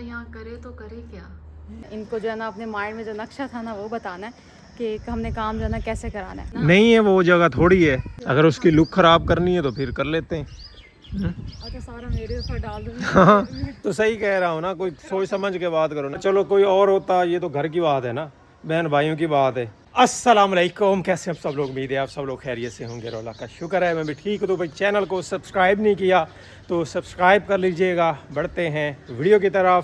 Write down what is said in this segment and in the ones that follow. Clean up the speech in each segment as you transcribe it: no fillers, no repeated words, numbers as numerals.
यहाँ करे तो करे क्या। इनको जो है ना अपने माइंड में जो नक्शा था ना वो बताना है कि हमने काम जो है ना कैसे कराना है ना? नहीं है वो जगह थोड़ी है, अगर उसकी लुक खराब करनी है तो फिर कर लेते हैं। अच्छा सारा मेरे ऊपर डाल दूंगी। हाँ तो सही कह रहा हूँ ना, कोई सोच समझ के बात करो ना। चलो कोई और होता, ये तो घर की बात है ना, बहन भाइयों की बात है। अस्सलाम वालेकुम, कैसे हम सब लोग? उम्मीद है आप सब लोग खैरियत से होंगे। रोला का शुक्र है मैं भी ठीक हूँ। तो भाई चैनल को सब्सक्राइब नहीं किया तो सब्सक्राइब कर लीजिएगा। बढ़ते हैं वीडियो की तरफ।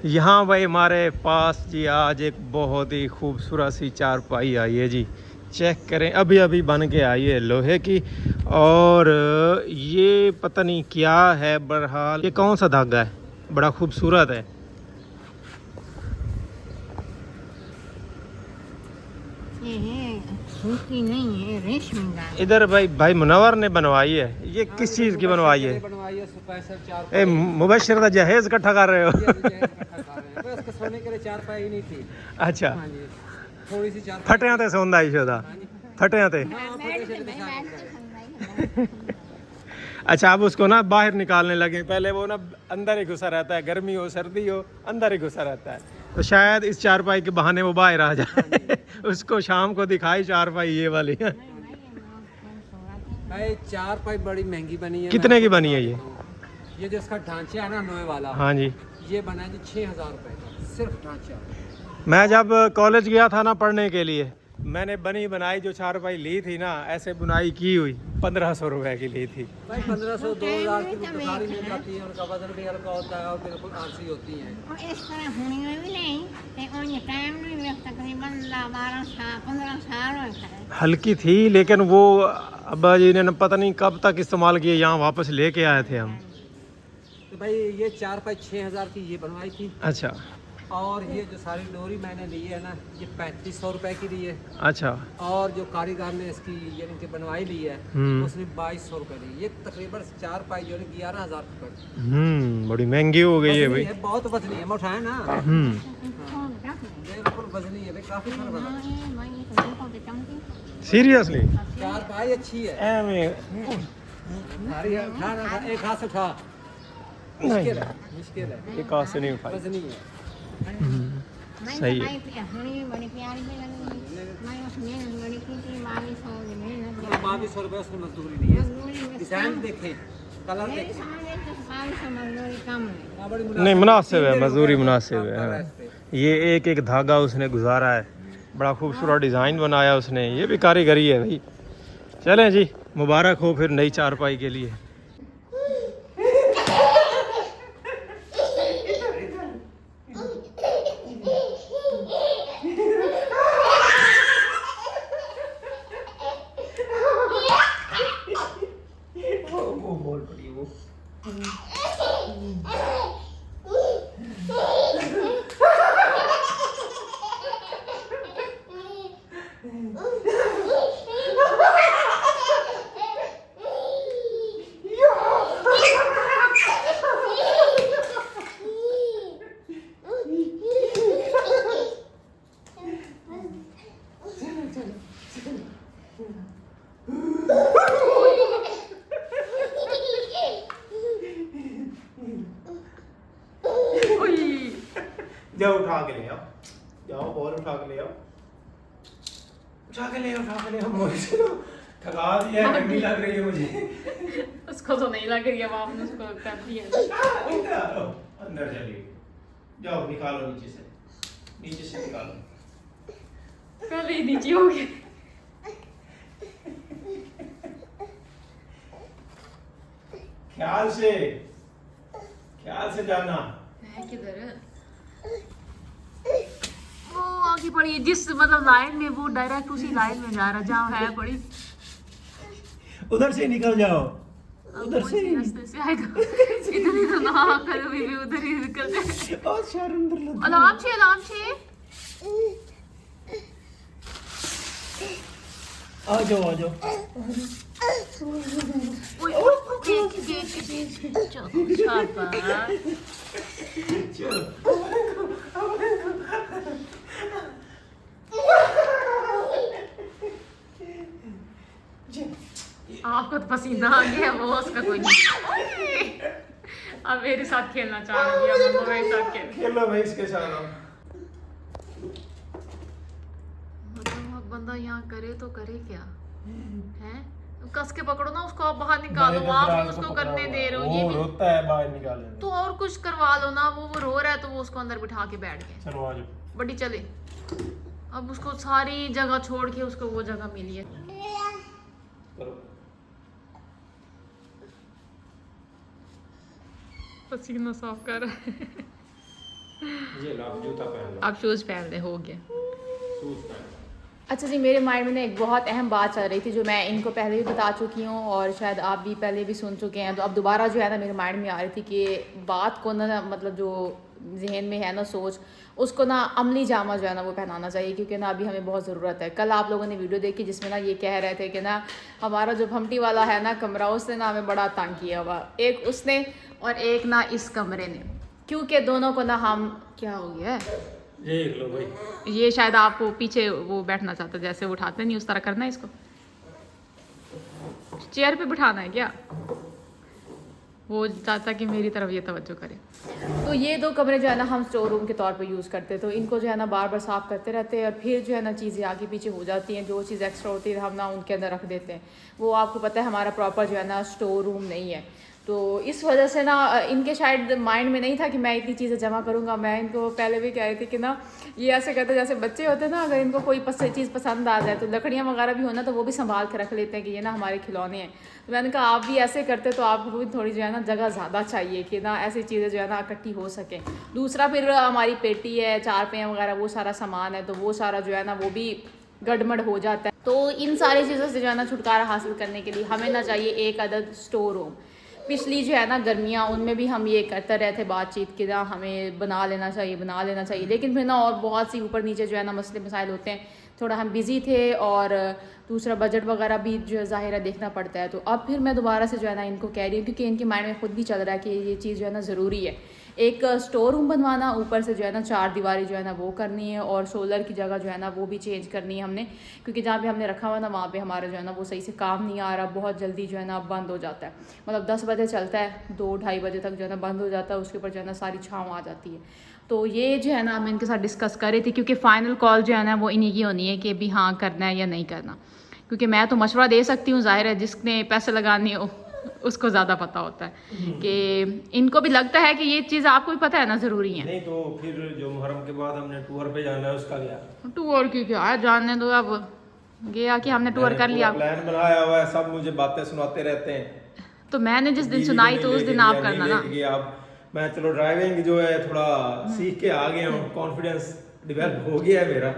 यहाँ भाई हमारे पास जी आज एक बहुत ही खूबसूरत सी चारपाई आई है जी, चेक करें, अभी अभी बन के आई है लोहे की। और ये पता नहीं क्या है, बहरहाल ये कौन सा धागा है, बड़ा खूबसूरत है। सूती नहीं है, रेशमी का। इधर भाई मुनव्वर ने बनवाई है। ये किस चीज़ की बनवाई है? ए मुबशर का जहेज इकट्ठा कर रहे हो? सोने के लिए चारपाई नहीं थी। अच्छा थोड़ी सी चार फटिया ते सोंदा ही शोदा, फटिया ते। अच्छा अब उसको ना बाहर निकालने लगे, पहले वो ना अंदर ही घुसा रहता है, गर्मी हो सर्दी हो अंदर ही घुसा रहता है। तो शायद इस चारपाई के बहाने वो बाहर आ जाए। उसको शाम को दिखाई चारपाई ये वाली। भाई चारपाई बड़ी महंगी बनी है। कितने की बनी है ये? ये जो इसका ढांचा है ना नोए वाला, हाँ जी, ये बना है जी 6,000 रुपए का, सिर्फ ढांचा। मैं जब कॉलेज गया था ना पढ़ने के लिए, मैंने बनी बनाई जो चारपाई ली थी ना, ऐसे बुनाई की हुई 1500 रुपए की ली थी। भाई 1500 2000 की तो सारी मिल जाती है, उनका वजन भी हल्का होता है और बिल्कुल आरसी होती है। और इस तरह होनी में भी नहीं, और टाइम नहीं लगता, तकरीबन 12 साल 15 साल होता है। हल्की थी लेकिन वो अब्बा जी ने पता नहीं कब तक इस्तेमाल किए, यहाँ वापस लेके आए थे हम। तो भाई ये चारपाई 6,000 की ये बनवाई थी। अच्छा और ये जो सारी डोरी मैंने ली है ना, ये 3500 रुपए की ली है। अच्छा। और जो कारीगर ने इसकी यानी कि बनवाई ली है उसने 2200 रुपए ली। ये तकरीबन चारपाई जो है 11,000 रुपए। बड़ी महंगी हो गई है भाई। बहुत वजनी है, मैं उठाया ना। बिल्कुल वजनी है भाई, काफी फर्क है। सीरियसली चारपाई अच्छी है। एक हाथ से उठा, मुश्किल है, मुश्किल है। एक हाथ से नहीं उठाई। वजनी है। सही है। 2200 रुपए उसने मजदूरी दी है। डिजाइन देखे, कलर देखे, नहीं मुनासिब है, मजदूरी मुनासिब है। हाँ। ये एक एक धागा उसने गुजारा है, बड़ा खूबसूरत डिज़ाइन बनाया उसने, ये भी कारीगरी है भाई। चलें जी, मुबारक हो फिर नई चारपाई के लिए। जाओ उठा के ले आओ, जाओ बॉल उठा के ले आओ, उठा के ले आओ, उठा के ले आओ। मुझे तो थका दिया, गर्मी लग रही है मुझे। उसको तो नहीं लग रही है, आपने उसको कर दिया। अंदर चलिए, जाओ निकालो नीचे से, नीचे से निकालो। पहले ही नीचे हो गया। ख्याल से जाना है किधर? वो आगे पड़ी है, जिस मतलब लाइन में, वो डायरेक्ट उसी लाइन में जा रहा जहाँ है पड़ी। उधर से निकल जाओ, उधर से रास्ते से आएगा। इधर ही तो ना करो, भी उधर ही निकल जाए। और शहर अंदर लग। अलार्म छे। आ जाओ। चलो आपको तो पसीना आ गया, वो उसका कोई नहीं। अब मेरे साथ खेलना चाह रही है, मम्मा मेरे साथ खेल। खेलो भाई इसके साथ हम। मतलब अब बंदा यहाँ करे तो करे क्या है? कस के पकड़ो ना उसको, आप बाहर निकालो, आप नहीं उसको करने दे रहे हो। ये वो भी रोता है, बाहर निकाले तो और कुछ करवा लो ना, वो रो रहा है तो वो उसको अंदर बिठा के बैठ गए। चलो आ जाओ। बड़ी चले, अब उसको सारी जगह छोड़ के उसको वो जगह मिली है। पसीना साफ कर रहा है। ये लो आप जूता पहन लो। आप शूज पहन ले, हो गया। शूज पहन लो। अच्छा जी, मेरे माइंड में ना एक बहुत अहम बात चल रही थी जो मैं इनको पहले भी बता चुकी हूँ और शायद आप भी पहले भी सुन चुके हैं, तो अब दोबारा जो है ना मेरे माइंड में आ रही थी कि बात को ना मतलब जो जहन में है ना सोच, उसको ना अमली जामा जो है ना वो पहनाना चाहिए, क्योंकि ना अभी हमें बहुत ज़रूरत है। कल आप लोगों ने वीडियो देखी जिसमें ना ये कह रहे थे कि ना हमारा जो भमटी वाला है ना कमरा, उसने ना हमें बड़ा तंग किया हुआ, एक उसने और एक ना इस कमरे ने, क्योंकि दोनों को ना हम क्या हो गया है, ये लो भाई। ये शायद आपको पीछे वो बैठना चाहता, जैसे उठाते नहीं उस तरह करना है इसको, चेयर पे बिठाना है क्या, वो चाहता कि मेरी तरफ ये तवज्जो करे। तो ये दो कमरे जो है ना हम स्टोर रूम के तौर पे यूज़ करते हैं, तो इनको जो है ना बार बार साफ़ करते रहते हैं और फिर जो है ना चीज़ें आगे पीछे हो जाती हैं, जो चीज़ एक्स्ट्रा होती है हम ना उनके अंदर रख देते हैं। वो आपको पता है हमारा प्रॉपर जो है ना स्टोर रूम नहीं है, तो इस वजह से ना इनके शायद माइंड में नहीं था कि मैं इतनी चीज़ें जमा करूँगा। मैं इनको पहले भी कह रही थी कि ना ये ऐसे करते जैसे बच्चे होते हैं ना, अगर इनको कोई चीज़ पसंद आ जाए तो लकड़ियाँ वगैरह भी हो ना तो वो भी संभाल के रख लेते हैं कि ये ना हमारे खिलौने हैं। तो मैंने कहा आप भी ऐसे करते तो आपको भी थोड़ी जो है ना जगह ज़्यादा चाहिए कि ना ऐसी चीज़ें जो है ना इकट्ठी हो सकें। दूसरा फिर हमारी पेटी है, चारपाइयाँ वगैरह वो सारा सामान है, तो वो सारा जो है ना वो भी गड़मड़ हो जाता है। तो इन सारी चीज़ों से जो है ना छुटकारा हासिल करने के लिए हमें ना चाहिए एक अदद स्टोर रूम। पिछली जो है ना गर्मियाँ उनमें भी हम ये करते रहते बातचीत कि ना हमें बना लेना चाहिए, लेकिन फिर ना और बहुत सी ऊपर नीचे जो है ना मसले मसाइल होते हैं, थोड़ा हम बिज़ी थे और दूसरा बजट वगैरह भी जो ज़ाहिर है देखना पड़ता है। तो अब फिर मैं दोबारा से जो है ना इनको कह रही हूँ, क्योंकि इनके माइंड में खुद भी चल रहा है कि ये चीज़ जो है ना ज़रूरी है, एक स्टोर रूम बनवाना, ऊपर से जो है ना 4 दीवारी जो है ना वो करनी है और सोलर की जगह जो है ना वो भी चेंज करनी है हमने, क्योंकि जहाँ पे हमने रखा हुआ ना वहाँ पे हमारा जो है ना वो सही से काम नहीं आ रहा, बहुत जल्दी जो है ना बंद हो जाता है। मतलब 10 बजे चलता है, 2-2:30 बजे तक जो है ना बंद हो जाता है, उसके ऊपर जो है ना सारी छाँव आ जाती है। तो ये जो है ना मैं इनके साथ डिस्कस कर रही थी, क्योंकि फ़ाइनल कॉल जो है ना वो इन्हीं की होनी है कि भी हाँ करना है या नहीं करना, क्योंकि मैं तो मशवरा दे सकती हूँ, ज़ाहिर है जिसने पैसे लगाने हो उसको ज़्यादा पता होता है कि इनको भी लगता है कि ये चीज़ आपको भी पता है ना ज़रूरी है। नहीं तो फिर जो मुहर्रम के बाद हमने टूर पे जाना है उसका क्या? टूर की क्या है, जानने दो, अब गया कि हमने टूर कर लिया, प्लान बनाया हुआ है, सब मुझे बातें सुनाते रहते हैं। तो मैंने जिस दिन सुनाई तो उस दिन आप करना ना। मैं चलो ड्राइविंग जो है थोड़ा सीख के आ गया हूँ, कॉन्फिडेंस डेवलप हो गया है मेरा,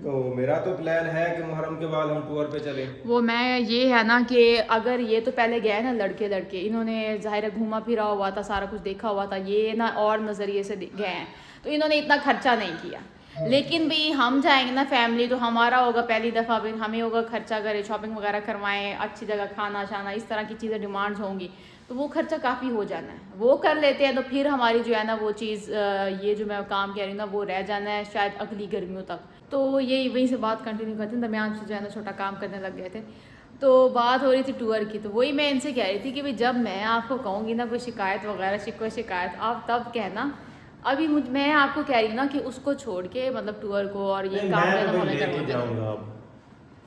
तो मेरा तो प्लान है कि मुहर्रम के बाद हम टूर पे चले। वो मैं ये है ना कि अगर ये तो पहले गए ना लड़के इन्होंने ज़ाहिर है घूमा फिरा हुआ था, सारा कुछ देखा हुआ था, ये ना और नज़रिए से गए हैं, तो इन्होंने इतना खर्चा नहीं किया। लेकिन भी हम जाएंगे ना फैमिली, तो हमारा होगा पहली दफ़ा, फिर हमें होगा खर्चा करें, शॉपिंग वगैरह करवाएं, अच्छी जगह खाना शाना, इस तरह की चीज़ें डिमांड्स होंगी, तो वो खर्चा काफ़ी हो जाना है। वो कर लेते हैं तो फिर हमारी जो है ना वो चीज़ ये जो मैं काम कह रही हूँ ना वो रह जाना है शायद अगली गर्मियों तक। तो यही वहीं से बात कंटिन्यू करते हैं, दरमियान से जो है ना छोटा काम करने लग गए थे। तो बात हो रही थी टूर की, तो वही मैं इनसे कह रही थी कि भाई जब मैं आपको कहूँगी ना कोई शिकायत वगैरह शिकायत आप तब कहना। अभी मैं आपको कह रही हूँ ना कि उसको छोड़ के मतलब टूर को और ये काम करना।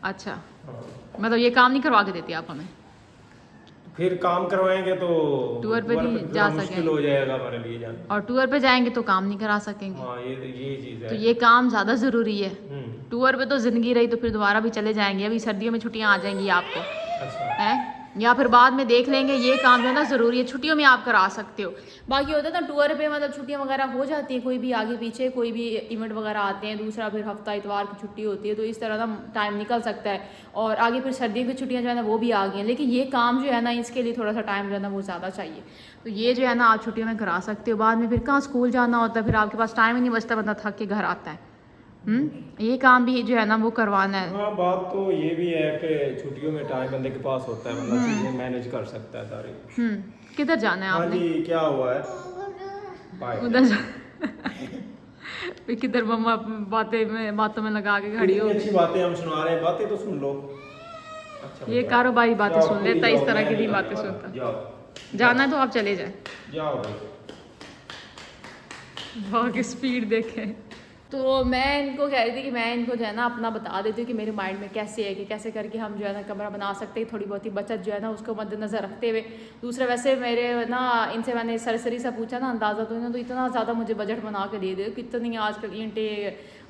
अच्छा, मतलब ये काम नहीं करवा के देती आप हमें? फिर काम करवाएंगे तो टूर पे भी जा मुश्किल हो जाएगा हमारे लिए जाना, और टूर पे जाएंगे तो काम नहीं करा सकेंगे। हाँ, ये चीज़ है। तो ये काम ज़्यादा ज़रूरी है। टूर पे तो ज़िंदगी रही तो फिर दोबारा भी चले जाएंगे, अभी सर्दियों में छुट्टियाँ आ जाएंगी आपको, अच्छा है, या फिर बाद में देख लेंगे। ये काम जो है ना ज़रूरी है, छुट्टियों में आप करा सकते हो। बाकी होता है ना टूर पे मतलब छुट्टियाँ वगैरह हो जाती हैं, कोई भी आगे पीछे कोई भी इवेंट वगैरह आते हैं, दूसरा फिर हफ्ता इतवार की छुट्टी होती है, तो इस तरह ना टाइम निकल सकता है। और आगे फिर सर्दियों की छुट्टियाँ जो है ना वो भी आ गई हैं, लेकिन ये काम जो है ना इसके लिए थोड़ा सा टाइम जो है ना वो ज़्यादा चाहिए। तो ये जो है ना आप छुट्टियों में करा सकते हो, बाद में फिर कहाँ स्कूल जाना होता है, फिर आपके पास टाइम ही नहीं बचता, बंदा थक के घर आता है। ये काम भी जो है ना वो करवाना है। हाँ, बात तो ये भी है कि छुट्टियों में टाइम बंदे के पास होता है, मतलब चीजें मैनेज कर सकता है सारी। किधर जाना है आपने? हाँ जी, क्या हुआ है? उधर किधर मम्मा बातों में लगा के खड़ी हो। अच्छी बातें हम सुना रहे हैं, बातें तो सुन लो। अच्छा, ये कारोबारी बातें सुन लेता है, इस तरह की नहीं बातें सुनता। जाओ जाना है तो आप चले जाए। जाओ भाई। भाग स्पीड देखें। तो मैं इनको कह रही थी कि मैं इनको जो है ना अपना बता देती हूँ कि मेरे माइंड में कैसे है कि कैसे करके हम जो है ना कमरा बना सकते हैं, थोड़ी बहुत ही बचत जो है ना उसको मद्देनज़र रखते हुए। दूसरा वैसे मेरे ना इनसे मैंने सरसरी सा पूछा ना अंदाज़ा, तो इन्होंने तो इतना ज़्यादा मुझे बजट बना के दे दिया, कितनी आजकल ईंटें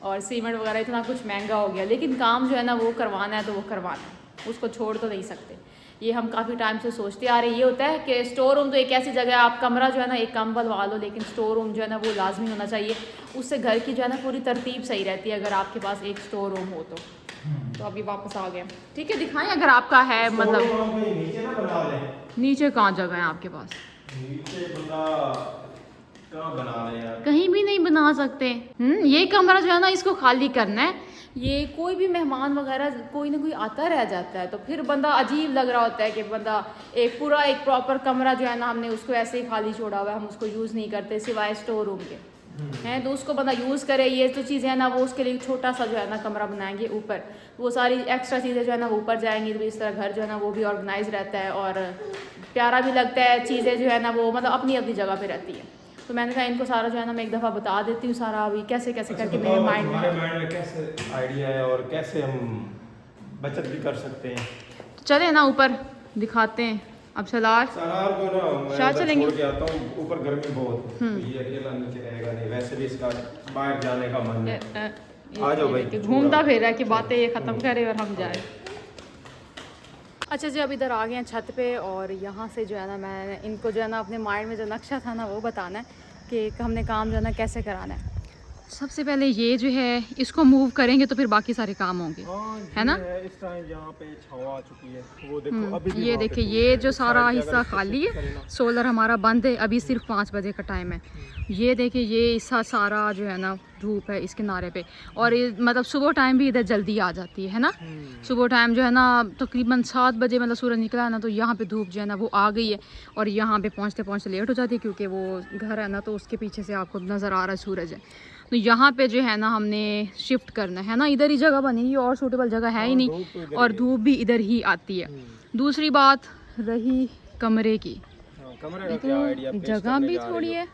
और सीमेंट वगैरह इतना कुछ महंगा हो गया, लेकिन काम जो है ना वो करवाना है तो वो करवाना है, उसको छोड़ तो नहीं सकते। ये हम काफ़ी टाइम से सोचते आ रहे हैं। ये होता है कि स्टोर रूम तो एक ऐसी जगह है, आप कमरा जो है ना एक कम बनवा लो, लेकिन स्टोर रूम जो है ना वो लाजमी होना चाहिए। उससे घर की जो है ना पूरी तरतीब सही रहती है अगर आपके पास एक स्टोर रूम हो तो अभी वापस आ गए। ठीक है, दिखाएं अगर आपका है, मतलब नीचे ना बना लें। नीचे कहाँ जगह है आपके पास? नीचे बंदा कहाँ बना ले यार, कहीं भी नहीं बना सकते। ये कमरा जो है ना इसको खाली करना है। ये कोई भी मेहमान वगैरह कोई ना कोई आता रह जाता है तो फिर बंदा अजीब लग रहा होता है कि बंदा एक पूरा एक प्रॉपर कमरा जो है ना हमने उसको ऐसे ही खाली छोड़ा हुआ है, हम उसको यूज़ नहीं करते सिवाय स्टोर रूम के हैं, तो उसको बंदा यूज़ करे। ये तो चीज़ें हैं ना वो उसके लिए छोटा सा जो है ना कमरा बनाएंगे ऊपर, वो सारी एक्स्ट्रा चीज़ें जो है ना ऊपर जाएंगी, तो इस तरह घर जो है ना वो भी ऑर्गेनाइज रहता है और प्यारा भी लगता है। चीज़ें जो है ना वो मतलब अपनी अपनी जगह पे रहती है। तो मैंने कहा इनको सारा जो है ना मैं एक दफ़ा बता देती हूँ सारा अभी कैसे कैसे करके मेरे माइंड में कैसे आइडिया है और कैसे हम बचत भी कर सकते हैं। चले ना ऊपर दिखाते हैं। अब सलार सलार को ना मैं शायद उधर चलेंगे। छोड़ के आता हूँ, ऊपर गर्मी बहुत है, तो ये अकेला नीचे रहेगा नहीं, वैसे भी इसका बाहर जाने का मन है। आ जाओ भाई, घूमता फिर रहा है कि बातें ये ख़त्म करे और हम जाए। अच्छा जी, अब इधर आ गए हैं छत पे और यहाँ से जो है ना मैं इनको जो है ना अपने माइंड में जो नक्शा था ना वो बताना है कि हमने काम जो है ना कैसे कराना है। सबसे पहले ये जो है इसको मूव करेंगे तो फिर बाकी सारे काम होंगे, है ना। इस टाइम यहाँ पे छावा आ चुकी है, वो देखो अभी भी ये वहाँ पे देखिए धूप ये है, जो इस सारा साइड पे हिस्सा अगर खाली शिफ्ट है, करें ना। सोलर हमारा बंद है, अभी सिर्फ 5 बजे का टाइम है। ये देखिए ये हिस्सा सारा जो है ना धूप है इस किनारे पे, और ये मतलब सुबह टाइम भी इधर जल्दी आ जाती है ना। सुबह टाइम जो है ना तकरीबन 7 बजे मतलब सूरज निकला है ना, तो यहाँ पे धूप जो है ना वो आ गई है और यहाँ पे पहुँचते पहुँचते लेट हो जाती है क्योंकि वो घर है ना तो उसके पीछे से आपको नज़र आ रहा है सूरज है। तो यहाँ पे जो है ना हमने शिफ्ट करना है ना, इधर ही जगह बनेगी और सूटेबल जगह है ही नहीं, और धूप भी इधर ही आती है। दूसरी बात रही कमरे की, कमरे का क्या आइडिया पेश जगह करने भी जा रही थोड़ी हो? है,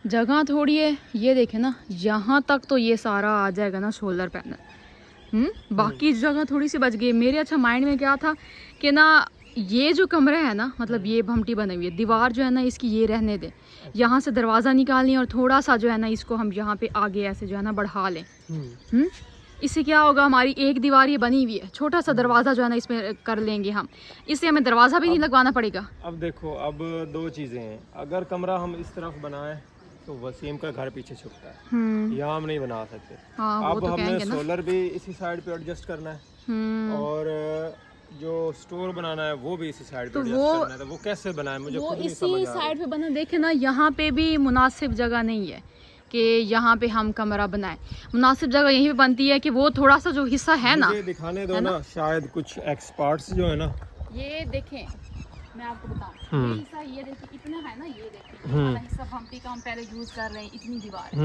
जगह थोड़ी है। ये देखे ना यहाँ तक तो ये सारा आ जाएगा ना सोलर पैनल, बाकी जगह थोड़ी सी बच गई। मेरे अच्छा माइंड में क्या था कि ना ये जो कमरा है ना मतलब ये भमटी बनी हुई है, दीवार जो है ना इसकी ये रहने दें, यहाँ से दरवाज़ा निकालें और थोड़ा सा जो है ना इसको हम यहाँ पे आगे ऐसे जो है ना बढ़ा लें। इससे क्या होगा, हमारी एक दीवार ये बनी हुई है, छोटा सा दरवाज़ा जो है ना इसमें कर लेंगे हम, इससे हमें दरवाज़ा भी नहीं लगवाना पड़ेगा। अब देखो, अब दो चीज़ें हैं, अगर कमरा हम इस तरफ बनाएं तो वसीम का घर पीछे छुपता है, यहाँ हम नहीं बना सकते। हाँ, वो अब तो हमने कहेंगे ना। सोलर भी इसी साइड पे एडजस्ट करना है और जो स्टोर बनाना है वो भी इसी साइड पे तो एडजस्ट वो- करना है, तो वो कैसे बनाए मुझे वो खुद नहीं इसी समझ आ रहा। साइड पे बना, देखे ना यहाँ पे भी मुनासिब जगह नहीं है कि यहाँ पे हम कमरा बनाएं। मुनासिब जगह यहीं पे बनती है कि वो थोड़ा सा जो हिस्सा है ना, मुझे दिखाने दो ना, शायद कुछ एक्सपर्ट्स जो है ना, ये देखें मैं आपको बताऊं, ये हिस्सा ये देखिए इतना है ना, ये देखिए वाला हिस्सा भमटी का हम पहले यूज कर रहे हैं, इतनी दीवार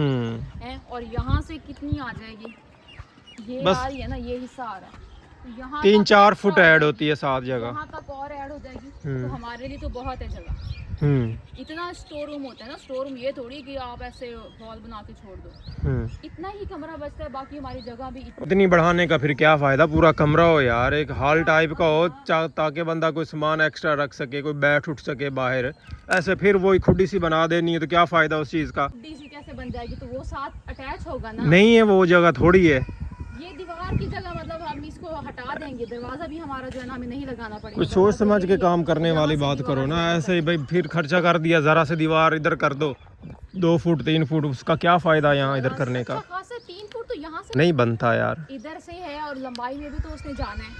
है और यहाँ से कितनी आ जाएगी, ये बस आ रही है ना, ये हिस्सा आ रहा है, तो यहाँ 3-4 फुट ऐड होती है 7 जगह। यहाँ तक और ऐड हो जाएगी, तो हमारे लिए तो बहुत है जगह। इतना स्टोर रूम होता है ना, स्टोर रूम ये थोड़ी कि आप ऐसे हॉल बना के छोड़ दो, इतना ही कमरा बचता है, बाकी हमारी जगह भी इतनी बढ़ाने का फिर क्या फायदा, पूरा कमरा हो यार, एक हॉल टाइप का हो ताकि बंदा कोई सामान एक्स्ट्रा रख सके, कोई बैठ उठ सके बाहर। ऐसे फिर वही खुडी सी बना देनी है तो क्या फायदा उस चीज का। डीसी कैसे बन जाएगी, तो वो साथ अटैच होगा ना। नहीं है वो जगह थोड़ी है, ये दीवार की जगह मतलब हम इसको हटा देंगे, दरवाजा भी हमारा जो है ना हमें नहीं लगाना पड़ेगा। कुछ सोच समझ के काम करने वाली बात करो ना, ऐसे ही भाई फिर खर्चा कर दिया, जरा से दीवार इधर कर दो 2 फुट 3 फुट, उसका क्या फायदा यहाँ इधर करने का। अच्छा खासा 3 फुट तो यहाँ से नहीं बनता यार, इधर से है और लंबाई में भी तो उसने जाना है,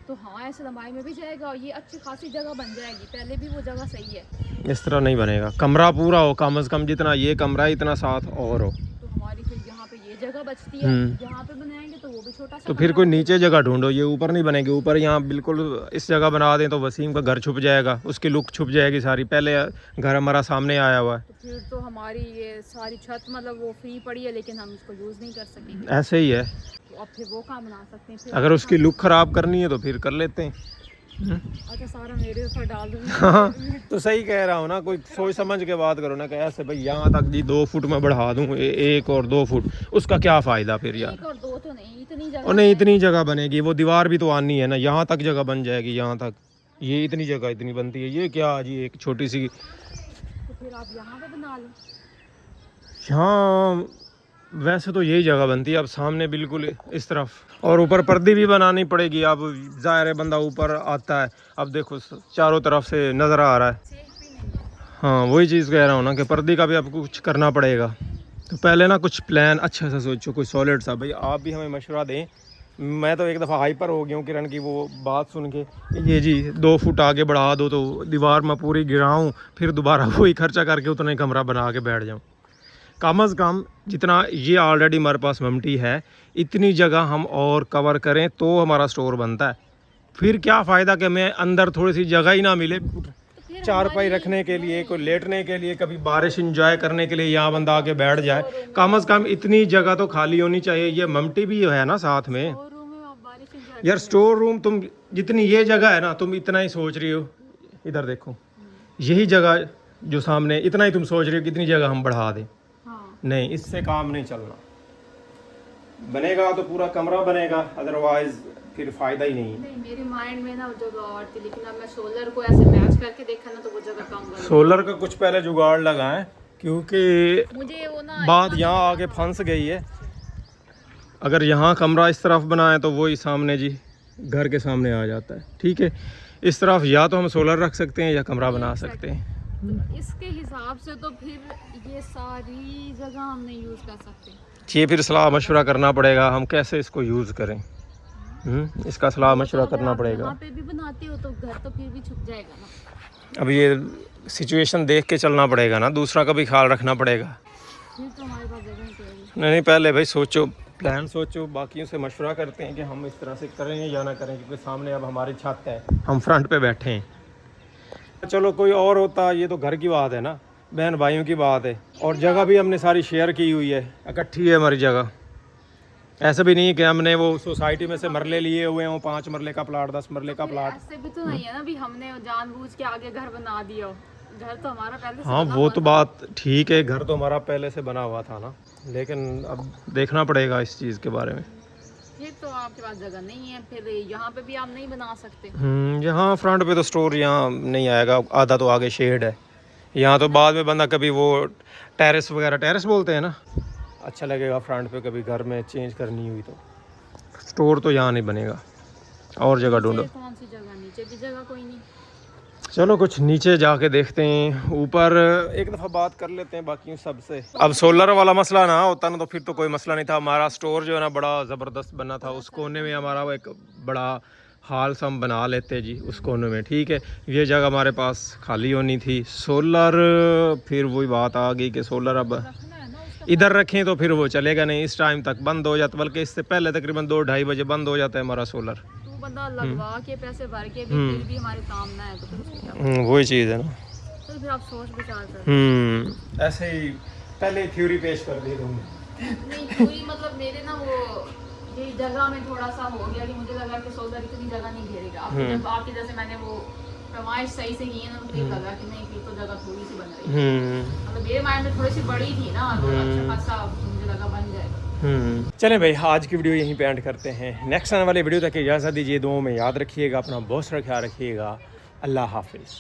तो हाँ ऐसे लंबाई में भी जाएगा और ये अच्छी खासी जगह बन जाएगी। पहले भी वो जगह सही है, इस तरह नहीं बनेगा। कमरा पूरा हो, कम से कम जितना ये कमरा है इतना साथ और हो, तो हमारी फिर यहाँ पे ये जगह बचती है, यहाँ पे बनाएंगे तो वो भी छोटा सा तो फिर कोई नीचे जगह ढूंढो, ये ऊपर नहीं बनेगी। ऊपर यहाँ बिल्कुल इस जगह बना दें तो वसीम का घर छुप जाएगा, उसकी लुक छुप जाएगी सारी, पहले घर हमारा सामने आया हुआ है। तो फिर तो हमारी ये सारी छत मतलब वो फ्री पड़ी है लेकिन हम इसको यूज़ नहीं कर सकेंगे, ऐसे ही है, तो अब फिर वो काम बना सकते हैं। फिर अगर उसकी लुक ख़राब करनी है तो फिर कर लेते हैं। अच्छा सारा मेरे ऊपर डाल दूँ। हाँ तो सही कह रहा हूँ ना, कोई सोच समझ के बात करो ना कि ऐसे भाई यहाँ तक जी 2 फुट में बढ़ा दूँ 1 और 2 फुट, उसका क्या फ़ायदा फिर यार। 1 और 2 तो नहीं, इतनी जगह और नहीं इतनी जगह बनेगी, वो दीवार भी तो आनी है ना, यहाँ तक जगह बन जाएगी, यहाँ तक ये इतनी जगह इतनी बनती है, ये क्या जी एक छोटी सी। तो फिर आप यहाँ पे बना लो। यहाँ वैसे तो यही जगह बनती है, अब सामने बिल्कुल इस तरफ, और ऊपर पर्दी भी बनानी पड़ेगी। अब ज़ाहिर है बंदा ऊपर आता है, अब देखो चारों तरफ से नज़र आ रहा है। हाँ वही चीज़ कह रहा हूँ ना कि पर्दी का भी अब कुछ करना पड़ेगा। तो पहले ना कुछ प्लान अच्छा सा सोचो, कोई सॉलिड सा। भाई आप भी हमें मशवरा दें, मैं तो एक दफ़ा हाइपर हो गया हूँ किरण की वो बात सुन के, ये जी 2 फुट आगे बढ़ा दो तो दीवार में पूरी गिराऊँ, फिर दोबारा वही खर्चा करके उतना ही कमरा बना के बैठ जाऊँ। कम अज़ कम जितना ये ऑलरेडी हमारे पास ममटी है, इतनी जगह हम और कवर करें तो हमारा स्टोर बनता है। फिर क्या फ़ायदा कि मैं अंदर थोड़ी सी जगह ही ना मिले, चारपाई रखने के लिए, कोई लेटने के लिए, कभी बारिश इंजॉय करने के लिए यहाँ बंदा आके बैठ जाए। कम अज़ कम इतनी जगह तो खाली होनी चाहिए। ये ममटी भी है ना साथ में यार, स्टोर रूम। तुम जितनी ये जगह है ना, तुम इतना ही सोच रही हो, इधर देखो यही जगह जो सामने, इतना ही तुम सोच रही हो कितनी जगह हम बढ़ा दें। नहीं, इससे काम नहीं चलना। बनेगा तो पूरा कमरा बनेगा, अदरवाइज फिर फायदा ही नहीं। नहीं मेरे माइंड में ना वो जगह और थी, लेकिन अब मैं सोलर को ऐसे मैच करके देखा ना तो वो जगह कम बनी। सोलर का कुछ पहले जुगाड़ लगाएं, क्योंकि मुझे वो ना बात यहाँ आगे फंस गई है। अगर यहाँ कमरा इस तरफ बनाए तो वही सामने जी घर के सामने आ जाता है। ठीक है, इस तरफ या तो हम सोलर रख सकते हैं या कमरा बना सकते हैं। तो इसके हिसाब से तो फिर ये सारी जगह हम नहीं यूज़ कर सकते। ये फिर सलाह मशवरा करना पड़ेगा, हम कैसे इसको यूज़ करें। इसका सलाह मशवरा करना पड़ेगा। यहाँ पे भी बनाते हो तो घर तो फिर भी छुप जाएगा ना। अब ये सिचुएशन देख के चलना पड़ेगा ना, दूसरा का भी ख्याल रखना पड़ेगा। फिर तो हमारे पास जगह नहीं पड़ेगी। नहीं पहले भाई सोचो, प्लान सोचो, बाकियों से मशवरा करते हैं कि हम इस तरह से करें या ना करें, क्योंकि सामने अब हमारी छत है, हम फ्रंट पे बैठे हैं। चलो कोई और होता, ये तो घर की बात है ना, बहन भाइयों की बात है, और जगह भी हमने सारी शेयर की हुई है, इकट्ठी है हमारी जगह। ऐसा भी नहीं है कि हमने वो सोसाइटी में से मरले लिए हुए हैं, वो 5 मरले का प्लाट, 10 मरले का प्लाट। ऐसे भी तो नहीं है ना भी हमने जानबूझ के आगे घर बना दिया हो। घर तो हमारा पहले से हाँ बना वो हुआ तो था। बात ठीक है, घर तो हमारा पहले से बना हुआ था ना, लेकिन अब देखना पड़ेगा इस चीज़ के बारे में। फिर तो आपके पास जगह नहीं है, फिर यहाँ पे भी आप नहीं बना सकते। यहाँ फ्रंट पे तो स्टोर यहाँ नहीं आएगा, आधा तो आगे शेड है। यहाँ तो बाद में बंदा कभी वो टेरेस वगैरह, टेरेस बोलते हैं ना, अच्छा लगेगा फ्रंट पे कभी घर में चेंज करनी हुई तो। स्टोर तो यहाँ नहीं बनेगा, और जगह ढूंढो। कौन सी जगह, नीचे भी जगह कोई नहीं। चलो कुछ नीचे जाके देखते हैं, ऊपर एक दफ़ा बात कर लेते हैं बाकी सबसे। अब सोलर वाला मसला ना होता ना तो फिर तो कोई मसला नहीं था। हमारा स्टोर जो है ना बड़ा ज़बरदस्त बना था, उस कोने में हमारा वो एक बड़ा हाल सा हम बना लेते जी उस कोने में। ठीक है, ये जगह हमारे पास खाली होनी थी। सोलर फिर वही बात आ गई कि सोलर अब इधर रखें तो फिर वो चलेगा नहीं, इस टाइम तक बंद हो जाता, बल्कि इससे पहले तकरीबन 2-2:30 बजे बंद हो जाता है हमारा सोलर। तो बंदा लगवा के पैसे भर के भी फिर भी हमारे काम ना है तो फिर उसकी क्या। वही चीज़ है ना। तो फिर आप सोच विचार कर। ऐसे ही पहले थ्योरी पेश कर दी तुमने। नहीं पूरी मतलब मेरे ना वो ये जगह में थोड़ा सा हो गया कि मुझे लगा कि सोलर इतनी जगह नहीं घेरेगा। अब जब आपकी जैसे मैंने वो फरमाइश सही से की है ना, तो फिर लगा कि नहीं फिर तो जगह थोड़ी सी बन रही है। मतलब मेरे माइंड में थोड़ी सी बड़ी थी ना, तो अच्छा खासा मुझे लगा बन जाएगा। चलें भाई, आज की वीडियो यहीं पे एंड करते हैं। नेक्स्ट आने वाली वीडियो तक इजाज़त दीजिए, दुआओं में याद रखिएगा, अपना बहुत सारा ख्याल रखिएगा। अल्लाह हाफिज़।